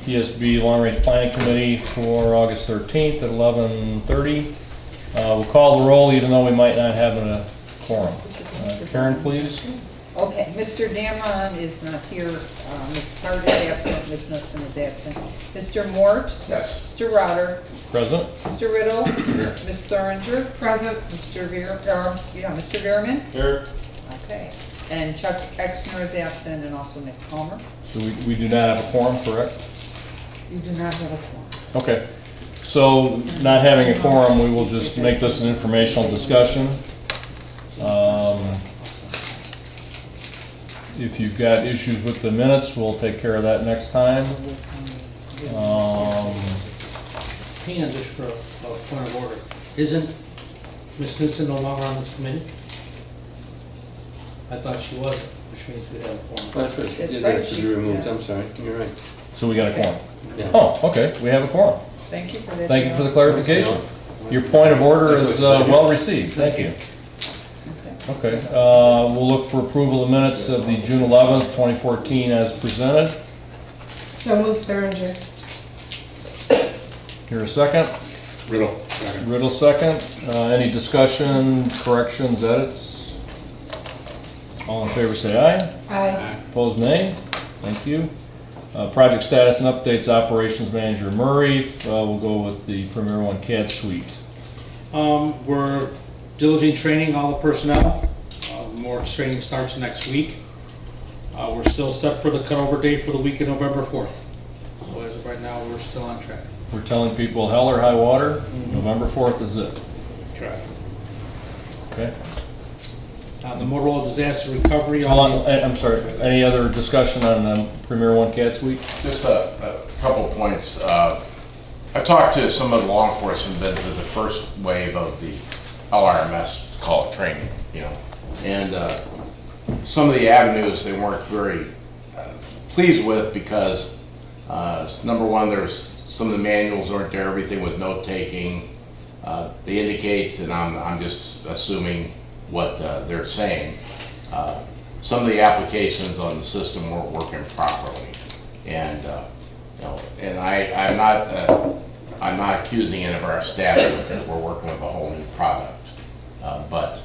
PTSB Long Range Planning Committee for August 13th at 11:30. We'll call the roll even though we might not have a quorum. Karen, please. Okay, Mr. Damron is not here. Ms. Hart is absent. Ms. Knudsen is absent. Mr. Mort? Yes. Mr. Rotter? Present. Mr. Riddle? Ms. Thoringer? Present. Mr. Mr. Veerman? Here. Okay. And Chuck Exner is absent, and also Nick Palmer. So we do not have a quorum, correct? You do not have a quorum. Okay. So not having a quorum, we will just make this an informational discussion. If you've got issues with the minutes, we'll take care of that next time. Hang on, just for a point of order. Isn't Ms. Knudsen no longer on this committee? I thought she wasn't, which means we'd have a quorum. That's right, she did have to be removed, I'm sorry, you're right. So we got a quorum. Yeah. Oh, okay, we have a quorum. Thank you for that. Thank you for the clarification. Your point of order is well received. Thank you. Okay, we'll look for approval of minutes of the June 11th, 2014 as presented. So moved, Thoringer. Here a second. Riddle. Riddle second. Any discussion, corrections, edits? All in favor say aye. Aye. Opposed nay. Thank you. Project status and updates, Operations Manager Murray. We'll go with the Premier One CAD suite. We're diligently training all the personnel. More training starts next week. We're still set for the cutover date for the week of November 4th. So as of right now, we're still on track. We're telling people hell or high water. November 4th is it. Correct. Okay. The Motorola disaster recovery. Hold on, I'm sorry. Any other discussion on Premier One CAD suite? Just a couple points. I talked to some of the law enforcement that did the first wave of the LRMS call training, you know, and some of the avenues they weren't very pleased with because number one, there's some of the manuals weren't there. Everything was note taking. They indicate, and I'm just assuming what they're saying. Some of the applications on the system weren't working properly, and you know, and I'm not accusing any of our staff that we're working with a whole new product, but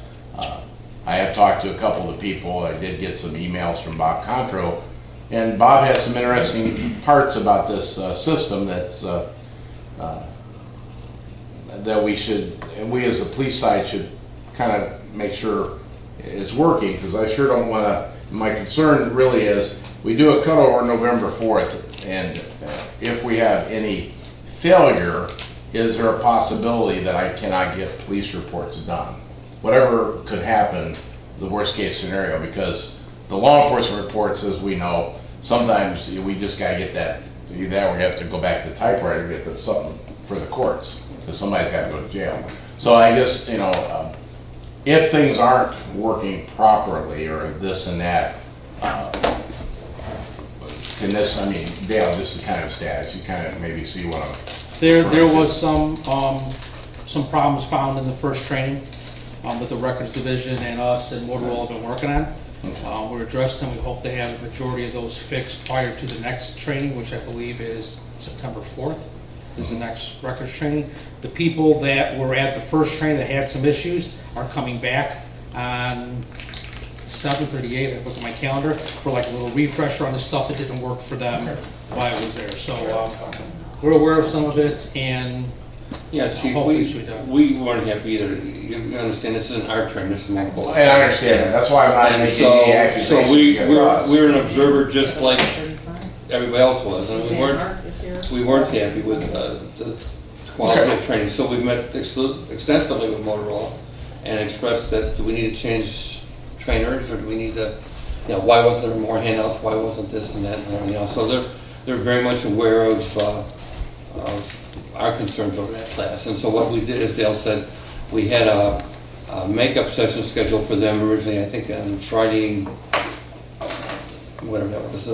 I have talked to a couple of the people. I did get some emails from Bob Contro, and Bob has some interesting parts about this system that's that we as the police side should kind of make sure it's working, because I sure don't want to. My concern really is we do a cutover November 4th, and if we have any failure, is there a possibility that I cannot get police reports done? Whatever could happen, the worst case scenario, because the law enforcement reports, as we know, sometimes we just got to get that. Either we have to go back to the typewriter to get something for the courts, because somebody's got to go to jail. So I just, you know, if things aren't working properly or this and that, can this, I mean, Dale, this is kind of status. You kind of maybe see what I'm. There was some problems found in the first training that the records division and us and Motorola have been working on. We're addressing them. We hope to have the majority of those fixed prior to the next training, which I believe is September 4th. Is the next records training. The people that were at the first training that had some issues are coming back on 7th or the 8th. I looked at my calendar for like a little refresher on the stuff that didn't work for them while I was there. So we're aware of some of it, and yeah, Chief, we weren't happy either. You understand, this isn't our train, this is Motorola. And I understand that. That's why I'm not making any accusations. So we were an observer just like everybody else was, and we weren't happy with the quality of training. So we met extensively with Motorola and expressed that do we need to change trainers, or do we need to, you know, why wasn't there more handouts, why wasn't this and that and everything else. So they're very much aware of our concerns over that class. And so what we did, as Dale said, we had a makeup session scheduled for them originally, I think on Friday, whatever that was,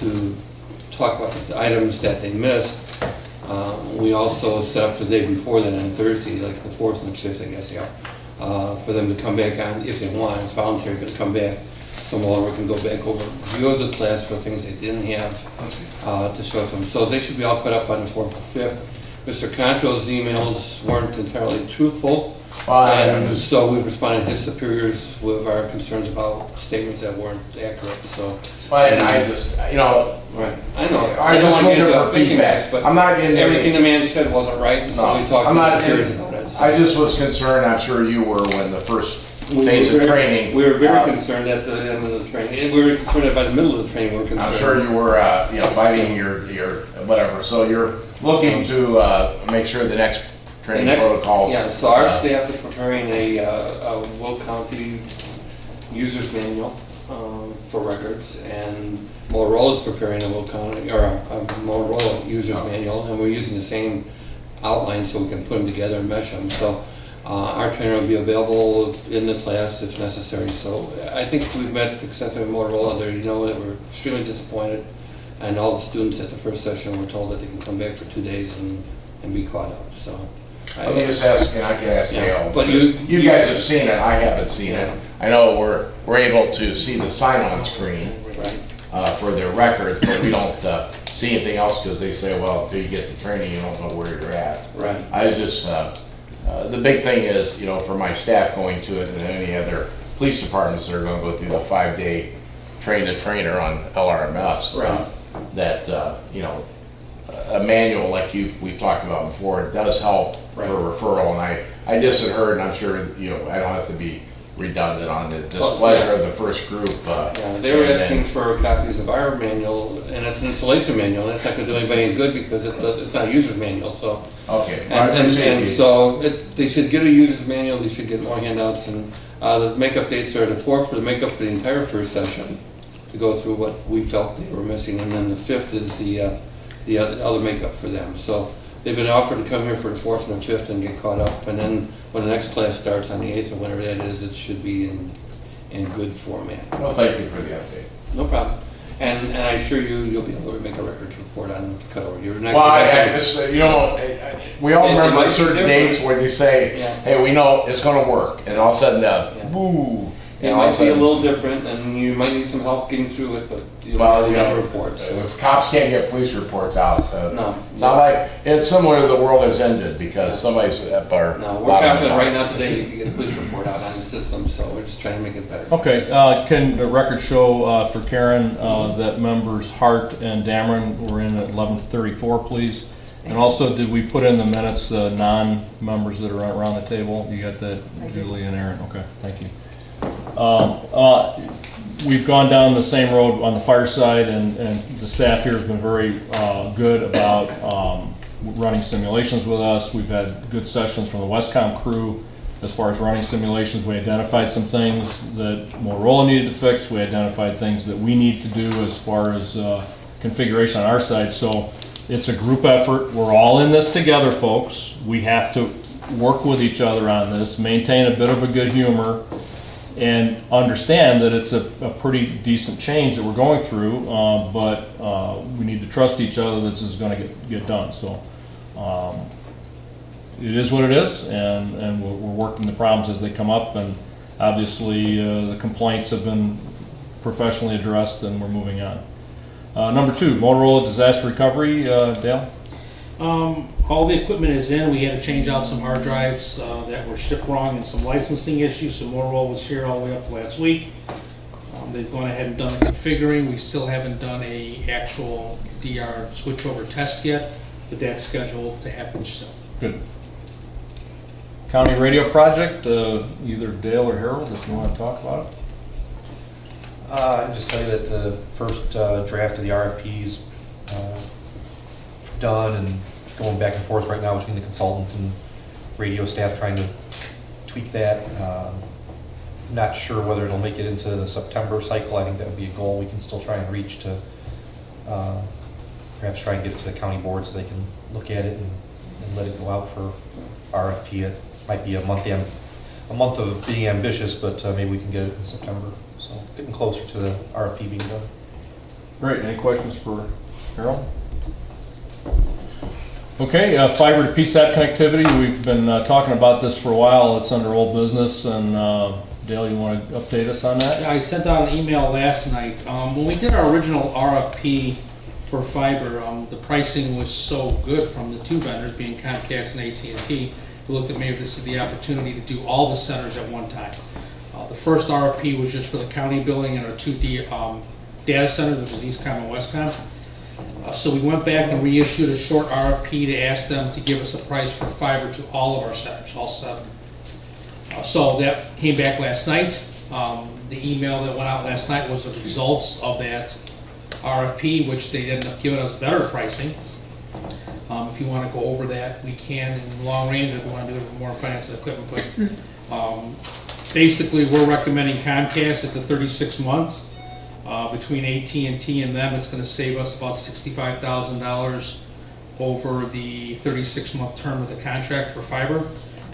to talk about the items that they missed. We also set up the day before then on Thursday, like the 4th and 5th, I guess, yeah, for them to come back on, if they want. It's voluntary, but to come back So Motorola can go back over view of the class for things they didn't have to show to them. So they should be all caught up on the 4th or 5th. Mr. Contro's emails weren't entirely truthful, and so we responded to his superiors with our concerns about statements that weren't accurate. So, and I just, you know, right, I know. I just don't want to looking get for into a fishing feedback. match, but I'm not getting everything the man said wasn't right, and so we talked to his superiors about it. So. I just was concerned, I'm sure you were, when the first phase of training. We were very concerned at the end of the training, and we were concerned that by the middle of the training we were concerned. I'm sure you were, you know, biting your whatever. So you're looking to make sure the next training protocols. Yeah, so our staff is preparing a Will County user's manual for records, and Motorola is preparing a Will County, or a Motorola user's manual, and we're using the same outline so we can put them together and mesh them. So our trainer will be available in the class if necessary. So I think we've met extensively with Motorola. They know that we're extremely disappointed, and all the students at the first session were told that they can come back for 2 days and be caught up. So Let me just ask, and I can ask Gail, but you guys have seen it, I haven't seen it. I know we're able to see the sign on screen for their records, but we don't see anything else because they say, well, until you get the training, you don't know where you're at. Right. I was just, the big thing is, you know, for my staff going to it and any other police departments that are going to go through the 5-day train-the-trainer on LRMS, that, you know, a manual like we've talked about before, it does help for referral. And I just had heard, and I'm sure, you know, I don't have to be redundant on the displeasure of the first group. Yeah, they were asking for copies of our manual, and it's an installation manual, and it's not going to do anybody any good because it's not a user's manual. So okay, and so they should get a user's manual. They should get more handouts, and the makeup dates are the 4th for the makeup for the entire first session to go through what we felt they were missing, and then the 5th is the other makeup for them. So they've been offered to come here for the 4th and the 5th and get caught up, and then when the next class starts on the 8th or whenever that is, it should be in good format. Well, thank you for the update. No problem. And I assure you, you'll be able to make a records report on cutover. You're not well, you know, we all remember certain dates where you say, hey, we know it's going to work, and all of a sudden, boo. It might be a little different, and you might need some help getting through it, but you'll get reports. So. If cops can't get police reports out, no. It's not like, it's similar to the world has ended because somebody's at our... No, we're confident right now today you can get a police report out on the system, so we're just trying to make it better. Okay, can the record show for Karen that members Hart and Dameron were in at 11:34, please? And also, did we put in the minutes the non-members that are around the table? You got that, Julie and Aaron? Okay, thank you. We've gone down the same road on the fire side, and the staff here has been very good about running simulations with us. We've had good sessions from the Westcom crew as far as running simulations. We identified some things that Motorola needed to fix. We identified things that we need to do as far as configuration on our side. So it's a group effort. We're all in this together, folks. We have to work with each other on this, maintain a bit of a good humor, and understand that it's a pretty decent change that we're going through, but we need to trust each other that this is going to get done. So it is what it is, and we're working the problems as they come up, and obviously the complaints have been professionally addressed, and we're moving on. Number 2, Motorola disaster recovery. Dale? All the equipment is in. We had to change out some hard drives that were shipped wrong and some licensing issues. So Motorola was here all the way up to last week. They've gone ahead and done the configuring. We still haven't done a actual DR switchover test yet, but that's scheduled to happen soon. Good. County radio project, either Dale or Harold, if you want to talk about it. I'll just tell you that the first draft of the RFPs done and going back and forth right now between the consultant and radio staff trying to tweak that. Not sure whether it'll make it into the September cycle. I think that would be a goal we can still try and reach to perhaps try and get it to the county board so they can look at it and let it go out for RFP. It might be a month of being ambitious, but maybe we can get it in September. So getting closer to the RFP being done. Great. Any questions for Harold? Okay, fiber to PSAT connectivity. We've been talking about this for a while. It's under old business, and Dale, you want to update us on that? Yeah, I sent out an email last night. When we did our original RFP for fiber, the pricing was so good from the two vendors, being Comcast and AT&T. We looked at maybe this is the opportunity to do all the centers at one time. The first RFP was just for the county building and our two data centers, which is Eastcom and Westcom. So we went back and reissued a short RFP to ask them to give us a price for fiber to all of our centers, all 7. So that came back last night. The email that went out last night was the results of that RFP, which they ended up giving us better pricing. If you want to go over that, we can in long range if we want to do it with more financial equipment. But basically, we're recommending Comcast at the 36 months. Between AT&T and them, it's going to save us about $65,000 over the 36-month term of the contract for fiber.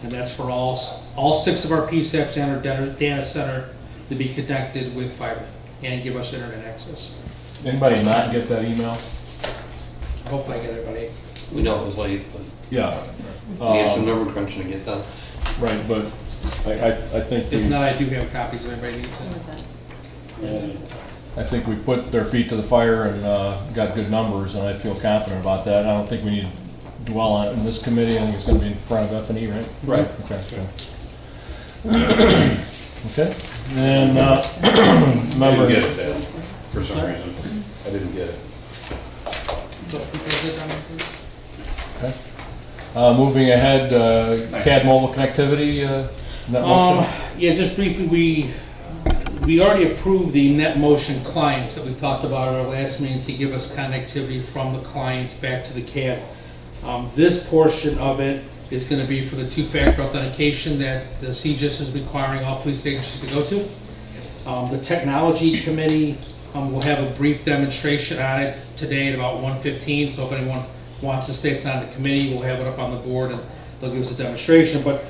And that's for all 6 of our PSAPs and our data center to be connected with fiber and give us internet access. Anybody not get that email? Hopefully I get everybody. We know it was late, but Yeah. we had some number crunching to get done. Right, but I think If we, not, I do have copies if anybody needs it. I think we put their feet to the fire and got good numbers, and I feel confident about that. I don't think we need to dwell on it in this committee. I think it's going to be in front of F&E, right? Right. Okay. Okay. And I member. didn't get it, Dale, for some reason. I didn't get it. Okay. Moving ahead, CAD mobile connectivity, net motion. Yeah, just briefly, we already approved the NetMotion clients that we talked about at our last meeting to give us connectivity from the clients back to the CAD. This portion of it is going to be for the 2-factor authentication that the CGIS is requiring all police agencies to go to. The technology committee will have a brief demonstration on it today at about 1:15. So if anyone wants to stay, it's on the committee, we'll have it up on the board and they'll give us a demonstration. But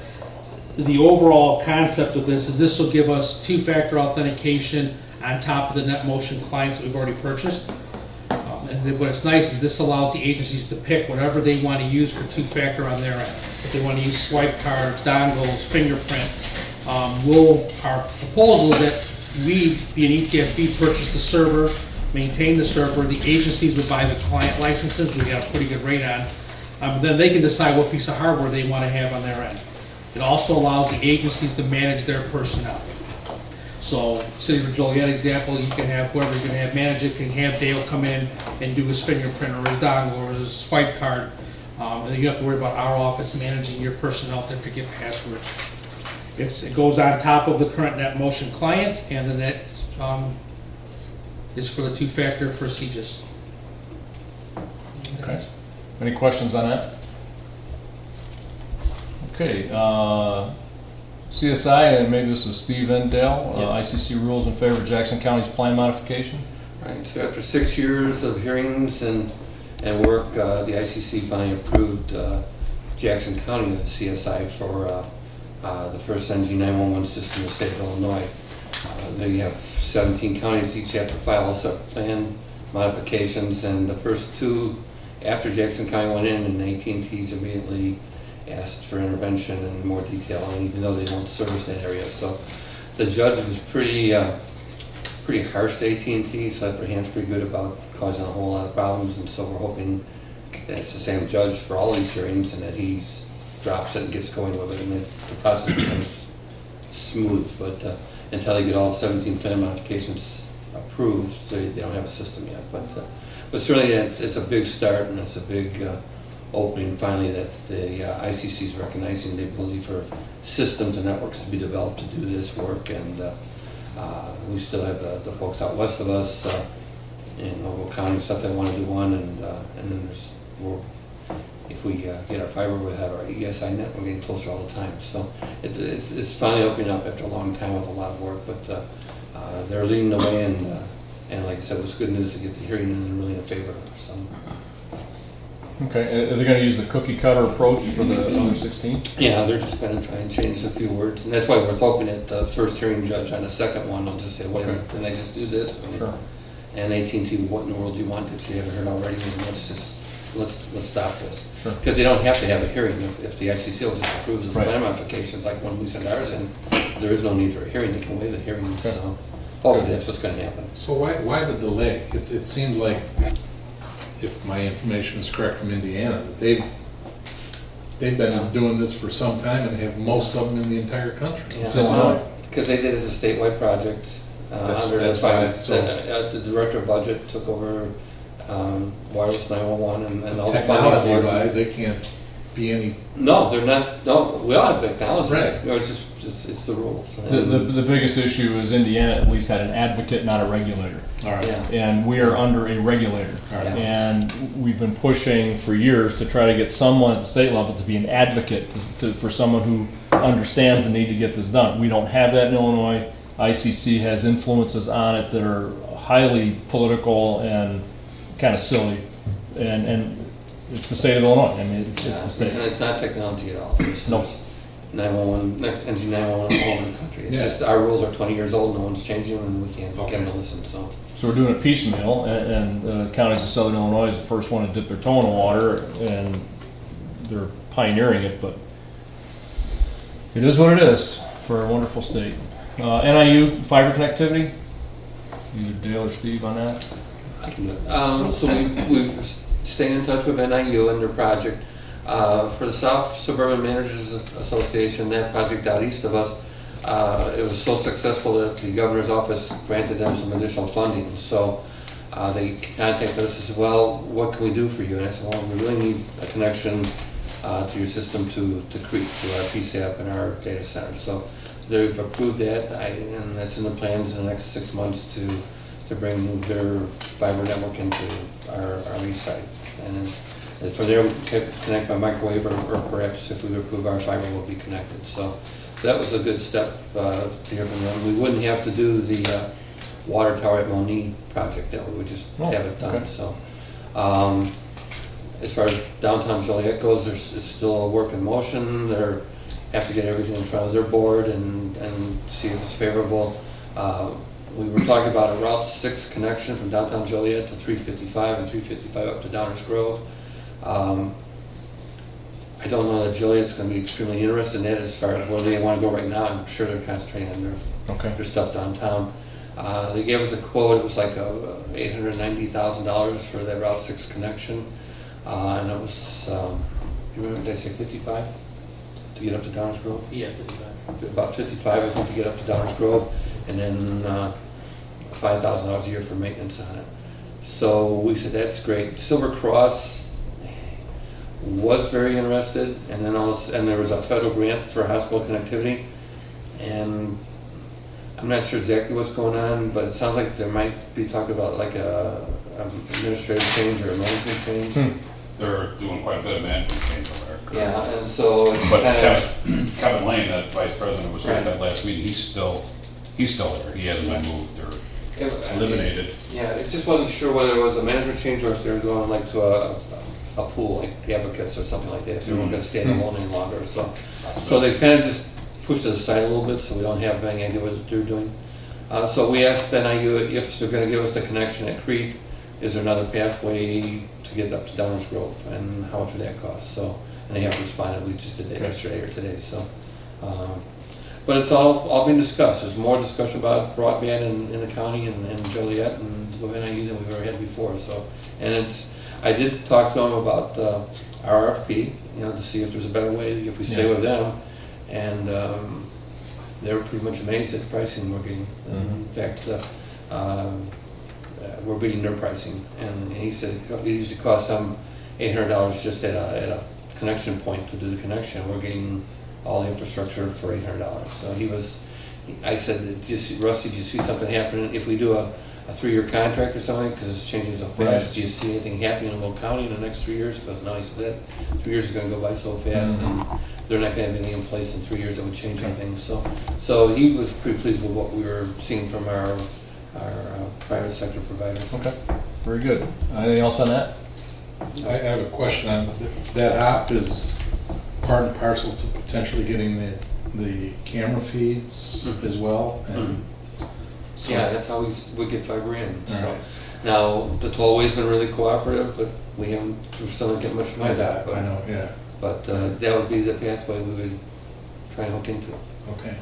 the overall concept of this will give us 2-factor authentication on top of the NetMotion clients that we've already purchased. And then what's nice is this allows the agencies to pick whatever they want to use for 2-factor on their end. If they want to use swipe cards, dongles, fingerprint, our proposal is that we, being ETSB, purchase the server, maintain the server. The agencies would buy the client licenses, we got a pretty good rate on. Then they can decide what piece of hardware they want to have on their end. It also allows the agencies to manage their personnel. So, City of Joliet example, you can have whoever you're going to have manage it, can have Dale come in and do his fingerprint or his dongle or his swipe card. And you don't have to worry about our office managing your personnel to forget passwords. It goes on top of the current NetMotion client, and the net is for the 2-factor for CGIS. Okay. Any questions on that? Okay. CSI, and maybe this is Steve and Dale, ICC rules in favor of Jackson County's plan modification. Right, so after 6 years of hearings and work, the ICC finally approved Jackson County with CSI for the first NG 911 system in the state of Illinois. Now you have 17 counties, each have to file a separate plan modifications, and the first 2 after Jackson County went in, and AT&T's immediately asked for intervention and more detail, and even though they don't service that area. So the judge was pretty harsh to AT&T, slapped their hands pretty good about causing a whole lot of problems, and so we're hoping that it's the same judge for all these hearings and that he drops it and gets going with it and the process becomes smooth. But until they get all 17 plan modifications approved, they don't have a system yet. But certainly it's a big start, and it's a big opening finally that the ICC is recognizing the ability for systems and networks to be developed to do this work. And we still have the folks out west of us in Ogle County, stuff that want to do one, and then if we get our fiber, we'll have our ESI net. We're getting closer all the time. So it's finally opening up after a long time with a lot of work. But they're leading the way, and like I said, it was good news to get the hearing, and they're really in favor of it. So. Okay, are they going to use the cookie cutter approach for the other 16? Yeah, they're just going to try and change a few words, and that's why we're hoping that the first hearing judge on the second one will just say, "Wait, can I just do this?" And, Sure. And AT&T, what in the world do you want that you haven't heard already? And let's just let's stop this. Sure. Because they don't have to have a hearing if the ICC will just approve the Right. plan modifications, like when we send ours in, there is no need for a hearing, they can waive the hearing, Okay. so hopefully that's what's gonna happen. So why the delay? It seems like, if my information is correct from Indiana, that they've been doing this for some time and have most of them in the entire country. Because they did it as a statewide project. That's why, so- The director of budget took over wireless 911 and all the funding. Technology wise, they can't be any, No, they're not, no, we all have technology. Right. You know, it's just, it's the rules. The biggest issue is Indiana at least had an advocate, not a regulator. all right. Yeah. And we are under a regulator. All right. And we've been pushing for years to try to get someone at the state level to be an advocate for someone who understands the need to get this done. We don't have that in Illinois. ICC has influences on it that are highly political and kind of silly. And it's the state of Illinois. I mean, it's the state. It's not technology at all. There's No. 911, next NG 911 all over the country. It's Yeah. just, our rules are 20 years old, no one's changing them, and we can't get them to listen, so. So we're doing it piecemeal, and the counties of southern Illinois is the first one to dip their toe in the water, and they're pioneering it, but it is what it is for a wonderful state. NIU fiber connectivity, either Dale or Steve on that? I can do it. So we staying in touch with NIU and their project. For the South Suburban Managers Association, that project out east of us, it was so successful that the governor's office granted them some additional funding. So they contacted us and said, well, what can we do for you? And I said, well, we really need a connection to your system to Crete, to our PSAP and our data center. So they've approved that, and that's in the plans in the next 6 months to bring their fiber network into our east side. And then from there, we can connect by microwave, or perhaps if we approve our fiber, will be connected. So that was a good step to hear from them. We wouldn't have to do the water tower at Moni project, that we would just have it done. Okay. So as far as downtown Joliet goes, it's still a work in motion. They have to get everything in front of their board and see if it's favorable. We were talking about a Route 6 connection from downtown Joliet to 355 and 355 up to Downers Grove. I don't know that Joliet's going to be extremely interested in that as far as where they want to go right now. I'm sure they're concentrating on their stuff downtown. They gave us a quote. It was like $890,000 for that Route 6 connection. And it was, you remember, did I say 55 to get up to Downers Grove? Yeah, 55. About 55, I think, to get up to Downers Grove, and then $5,000 a year for maintenance on it. So we said, that's great. Silver Cross was very interested, and then and there was a federal grant for hospital connectivity, and I'm not sure exactly what's going on, but it sounds like there might be talk about like a administrative change or a management change. They're doing quite a bit of management change over there. Yeah, and so it's But kind of, Kevin Lane, the vice president, was saying that last meeting, he's still there. He hasn't been moved or eliminated. yeah, it just wasn't sure whether it was a management change or if they were going like to a pool, like the Advocates or something like that, if they weren't going to stand alone any longer. So they kind of just pushed it aside a little bit, so we don't have any idea what they're doing. So we asked NIU if they're going to give us the connection at Crete, is there another pathway to get up to Downers Grove, and how much would that cost? So, and they have responded. We just did that yesterday or today. So, but it's all being discussed. There's more discussion about broadband in the county and Joliet and with NIU than we've ever had before. So, and I did talk to them about our RFP, to see if there's a better way if we stay with them, and they were pretty much amazed at the pricing we're getting. In fact, we're beating their pricing, and he said it usually costs them $800 just at a connection point to do the connection. We're getting all the infrastructure for $800. So I said, Rusty, did you see something happening if we do a 3-year contract or something, because it's changing so fast? Do you see anything happening in Will County in the next 3 years? Because no, he said that 3 years is going to go by so fast, and they're not going to have anything in place in 3 years that would change anything. So he was pretty pleased with what we were seeing from our private sector providers. Okay, very good. Anything else on that? I have a question on that. Op is part and parcel to potentially getting the camera feeds as well. And so, Yeah, that's how we get fiber in. So Now, the tollway's been really cooperative, but we still don't get much from that. I know, yeah, But that would be the pathway we would try and look into. okay.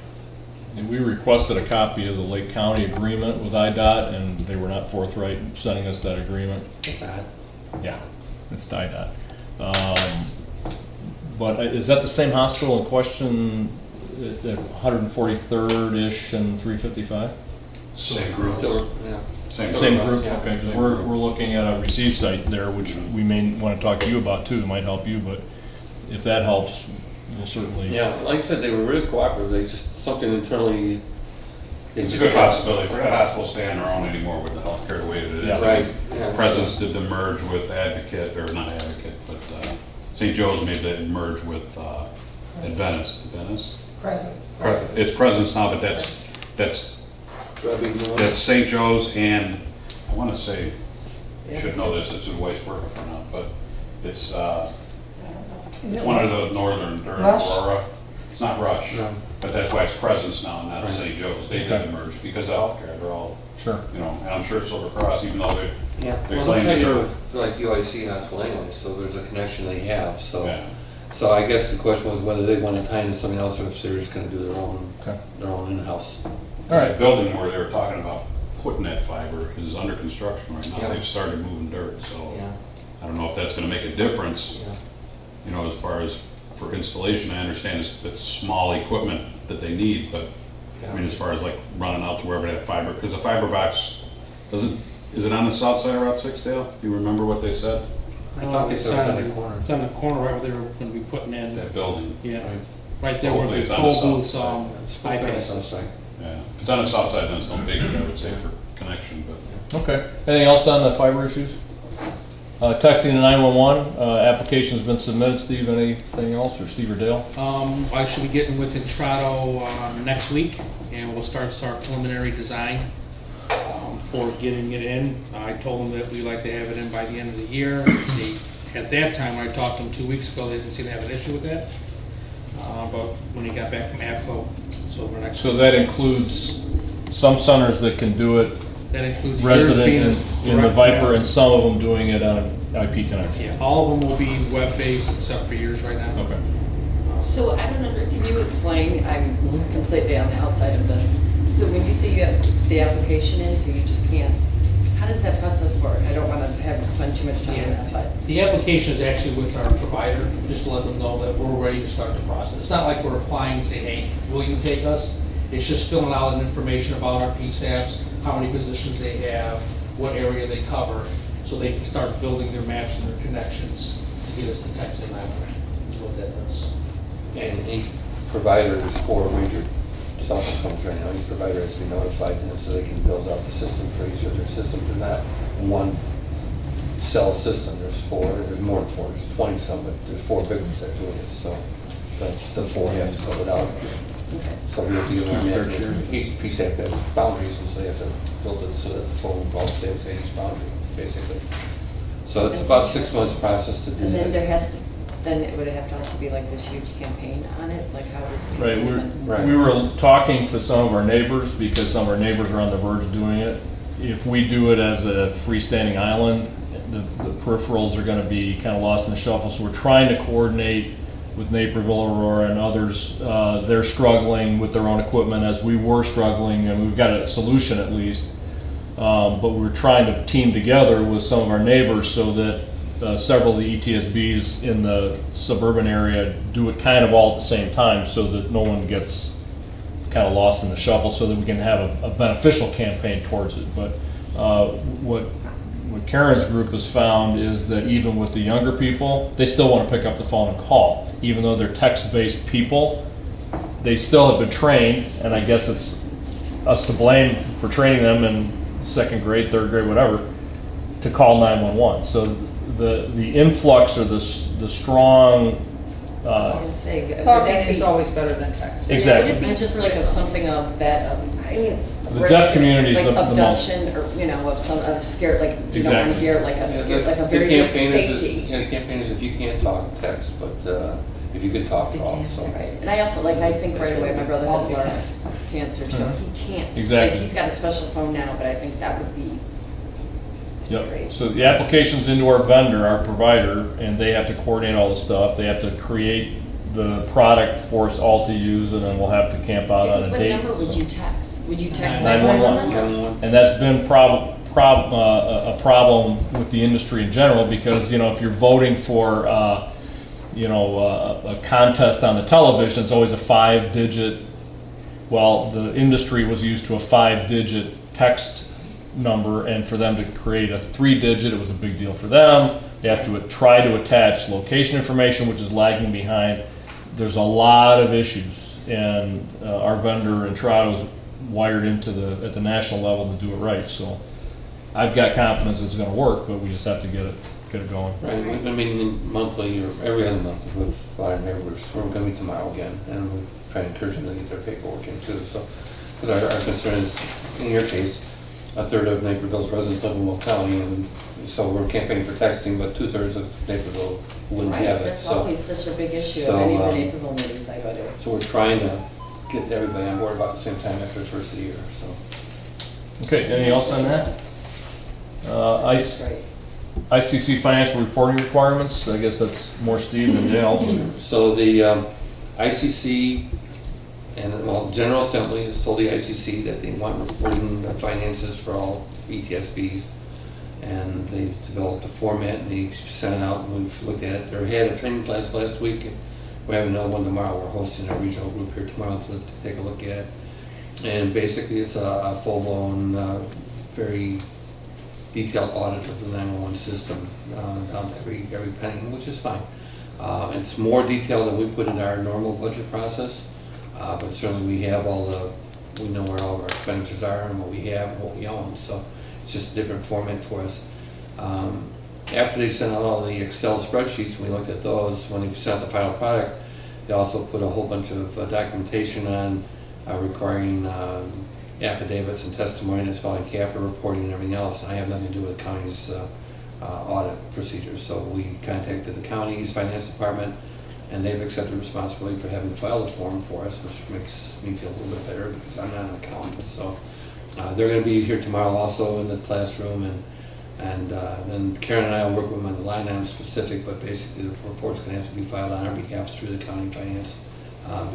And we requested a copy of the Lake County agreement with IDOT, and they were not forthright in sending us that agreement. What's that? Yeah, it's IDOT. But is that the same hospital in question at 143rd-ish and 355? Same group. Still, yeah. Same group? Yeah. Okay, because we're looking at a receive site there, which we may want to talk to you about too, it might help you, but if that helps, we'll certainly. Yeah, like I said, they were really cooperative. They just, something internally. It's a good possibility for that hospital to stay on their own anymore with the healthcare the way that it is. Yeah. Right. Yeah, Presence did the merge with Advocate, or not Advocate, but St. Joe's made the merge with Adventist. Presence. It's Presence now, but that's St. Joe's and, I want to say, I should know this, it's who Wade's working for now, but it's one of the northern, or Aurora. It's not Rush, No. but that's why it's Presence now, not Right. St. Joe's. They did Okay. the merge because of healthcare, they're all, Sure. you know, and I'm sure Silver Cross, even though they're, Yeah, They well, claim they're they kind do. of like UIC hospital anyway, so there's a connection they have, so. yeah. So I guess the question was whether they want to tie into something else or if they're just gonna do Okay. their own in-house. All right. The building where they were talking about putting that fiber is under construction right now. Yeah. They've started moving dirt, so Yeah, I don't know if that's gonna make a difference, yeah. you know, as far as for installation. I understand it's small equipment that they need, but I mean, as far as like running out to wherever that fiber, because the fiber box is it on the south side of Route 6, Dale? Do you remember what they said? I thought they said it was on the corner. It's on the corner right where they were gonna be putting in, That building? yeah, Right. right there where Hopefully the it's on the toll south booths, side. It's supposed to be on the south side. Yeah. If it's on the south side, then it's no big, I would say, for connection, but. Okay. Anything else on the fiber issues? Texting to 911, application's been submitted. Steve, anything else, or Steve or Dale? I should be getting with Intrado next week, and we'll start our preliminary design for getting it in. I told them that we'd like to have it in by the end of the year. At that time, when I talked to them 2 weeks ago, they didn't seem to have an issue with that. But when he got back from APCO, so we're next. So that includes some centers that can do it That includes yours resident being in the direct Viper, mail. and some of them doing it on an IP connection. Yeah, all of them will be web-based except for yours right now. Okay. So I don't can you explain, I'm completely on the outside of this. So when you say you have the application in, so you just can't, how does that process work? I don't want to have spend too much time on that, but. The application is actually with our provider, just to let them know that we're ready to start the process. It's not like we're applying and saying, hey, will you take us? It's just filling out information about our PSAPs, how many positions they have, what area they cover, so they can start building their maps and their connections to get us to Texas and Iowa, is what that does. And each provider is 4 major cell phone companies right now. Each provider has to be notified, and so they can build out the system for each of their systems. They're not one cell system. There's 4. There's more than 4. There's 20 some, but there's 4 big ones that do it. So the 4 have to build it out. So we have to give them each PSAP has boundaries, and so they have to build it so that the phone all stays at each boundary, basically. So it's about 6 months process to do And then that. there has to, then it would have to also be like this huge campaign on it, like how does people Right, implement? Right. we were talking to some of our neighbors, because some of our neighbors are on the verge of doing it. If we do it as a freestanding island, the peripherals are gonna be kind of lost in the shuffle, so we're trying to coordinate with Naperville, Aurora, and others. They're struggling with their own equipment as we were struggling, and we've got a solution at least. But we're trying to team together with some of our neighbors so that several of the ETSBs in the suburban area do it kind of all at the same time, so that no one gets kind of lost in the shuffle, so that we can have a beneficial campaign towards it. But what Karen's group has found is that even with the younger people, they still want to pick up the phone and call. Even though they're text-based people, they still have been trained, and I guess it's us to blame for training them in 2nd grade, 3rd grade, whatever, to call 911. So the influx or the strong, I was gonna say, would Talking that is be- always better than text. exactly. Would it be just like of something of that, I mean. The deaf community is like the most. abduction, or, you know, of scared, like, you don't want to Exactly. hear like a scare, like a very good safety. Yeah, the campaign is if you can't talk, text, but if you can talk, call, so. Right, and I also, like, I think right away, my brother has cancer, so he can't. Exactly. Like, he's got a special phone now, but I think that would be Yep, Great. so the application's into our vendor, our provider, and they have to coordinate all the stuff. They have to create the product for us all to use, and then we'll have to camp out on Because a what date. number would so. you text? Would you text 911. 911? And that's been a problem with the industry in general, because, if you're voting for, a contest on the television, it's always a 5-digit. Well, the industry was used to a 5-digit text number, and for them to create a 3-digit, it was a big deal for them. They have to try to attach location information, which is lagging behind. There's a lot of issues, and our vendor Entrado is wired into at the national level to do it right. So I've got confidence it's going to work, but we just have to get it going. Right, we've been meeting monthly or every other month with our neighbors. We're gonna meet tomorrow again, and we try to encourage them to get their paperwork in too, so. Because our concern is, in your case, a third of Naperville's residents live in Will County, and so we're campaigning for texting, but 2/3 of Naperville wouldn't Right, have it, that's so. always such a big issue so, of any of the um, Naperville meetings I go to. So we're trying to get everybody on board about the same time after the first of the year, so. Okay, anything else on that? That's great. ICC financial reporting requirements, I guess that's more Steve than Dale. So the ICC and, well, General Assembly has told the ICC that they want reporting of finances for all ETSBs. And they've developed a format and they sent it out and we've looked at it. They had a training class last week. And we have another one tomorrow. We're hosting a regional group here tomorrow to take a look at it. And basically it's a full-blown, very detailed audit of the 911 system down to every penny, which is fine. It's more detailed than we put in our normal budget process, but certainly we have we know where all of our expenditures are and what we have and what we own, so it's just a different format for us. After they sent out all the Excel spreadsheets, we looked at those. When they sent out the final product, they also put a whole bunch of documentation on requiring affidavits and testimonials, filing CAFR reporting and everything else. I have nothing to do with the county's audit procedures. So we contacted the county's finance department and they've accepted responsibility for having filed a form for us, which makes me feel a little bit better because I'm not an accountant. So they're going to be here tomorrow also in the classroom, and then Karen and I will work with them on the line item specific, but basically the report's going to have to be filed on our behalf through the county finance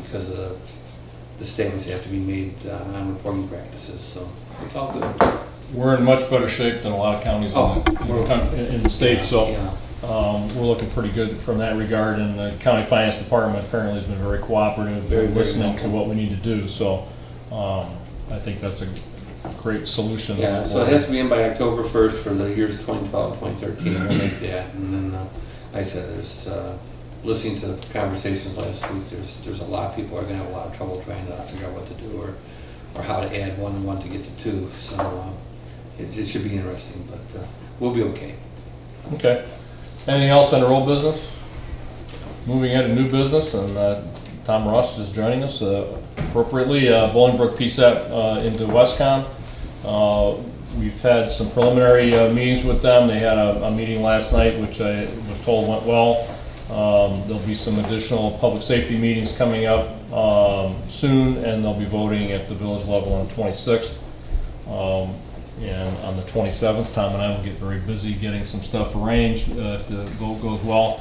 because of the statements that have to be made on reporting practices, so it's all good. We're in much better shape than a lot of counties in the state, so we're looking pretty good from that regard, and the county finance department apparently has been very cooperative, very listening to what we need to do, so I think that's a great solution. Yeah, so it has to be in by October 1st for the years 2012, 2013, we'll make that, and then like I said, there's listening to the conversations last week, there's a lot of people are going to have a lot of trouble trying to figure out what to do or how to add 1 and 1 to get to 2. So it should be interesting, but we'll be okay. Okay. Anything else under old business? Moving into new business, and Tom Ross is joining us appropriately. Bolingbrook PSAP into Westcom. We've had some preliminary meetings with them. They had a meeting last night, which I was told went well. There'll be some additional public safety meetings coming up soon, and they'll be voting at the village level on the 26th. And on the 27th, Tom and I will get very busy getting some stuff arranged if the vote goes well.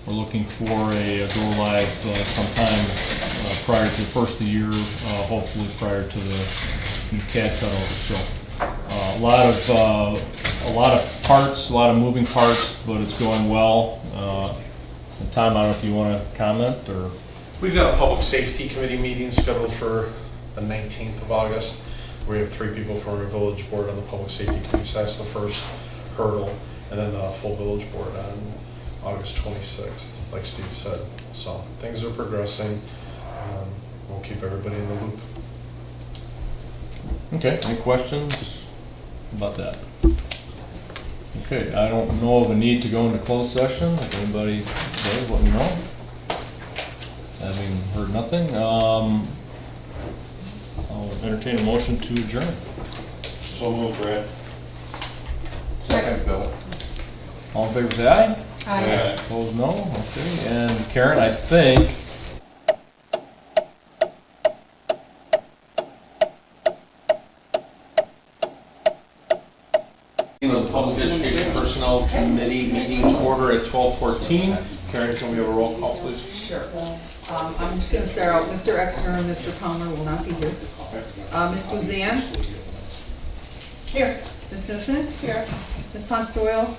We're looking for a go live sometime prior to the first of the year, hopefully prior to the new CAD cutover. So a lot of parts, a lot of moving parts, but it's going well. And Tom, I don't know if you want to comment or. We've got a public safety committee meeting scheduled for the 19th of August. We have 3 people from our village board on the public safety committee, so that's the first hurdle, and then the full village board on August 26th, like Steve said. So things are progressing. We'll keep everybody in the loop. Okay, any questions about that? Okay, I don't know of a need to go into closed session. If anybody does, let me know. Having heard nothing, I'll entertain a motion to adjourn. So moved, Brad. Second, Bill. All in favor, say aye. Aye. Opposed, no. Okay, and Karen, I think the Public Education Personnel Committee meeting to order at 12:14. Karen, can we have a roll call, please? Sure. I'm just going to start out. Mr. Exner and Mr. Palmer will not be here. Ms. Buzan? Here. Ms. Knutson? Here. Ms. Ponce Doyle?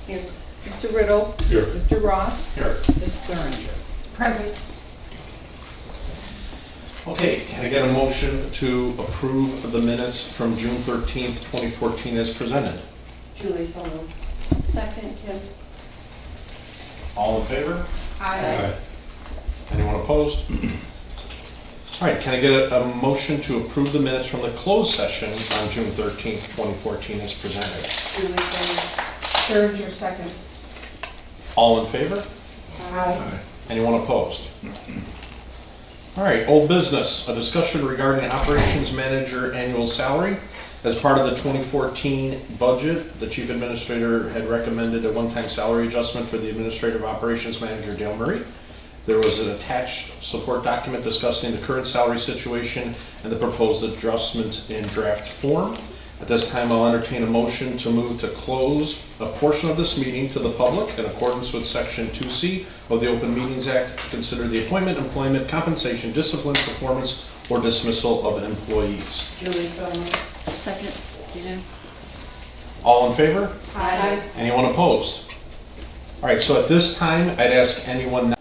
Here. Mr. Riddle? Here. Mr. Ross? Here. Ms. Thuringer? Present. Okay, can I get a motion to approve the minutes from June 13th, 2014 as presented? Julie, so moved. Second, Kim. All in favor? Aye. Anyone opposed? All right, can I get a motion to approve the minutes from the closed session on June 13th, 2014 as presented? Julie, so moved. Thuringer, second. All in favor? Aye. Anyone opposed? All right, old business, a discussion regarding operations manager annual salary. As part of the 2014 budget, the chief administrator had recommended a one-time salary adjustment for the administrative operations manager, Dale Murray. There was an attached support document discussing the current salary situation and the proposed adjustment in draft form. At this time, I'll entertain a motion to move to close a portion of this meeting to the public in accordance with Section 2C of the Open Meetings Act to consider the appointment, employment, compensation, discipline, performance, or dismissal of employees. Julie, so moved. Second, you know. All in favor? Aye. Anyone opposed? All right, so at this time, I'd ask anyone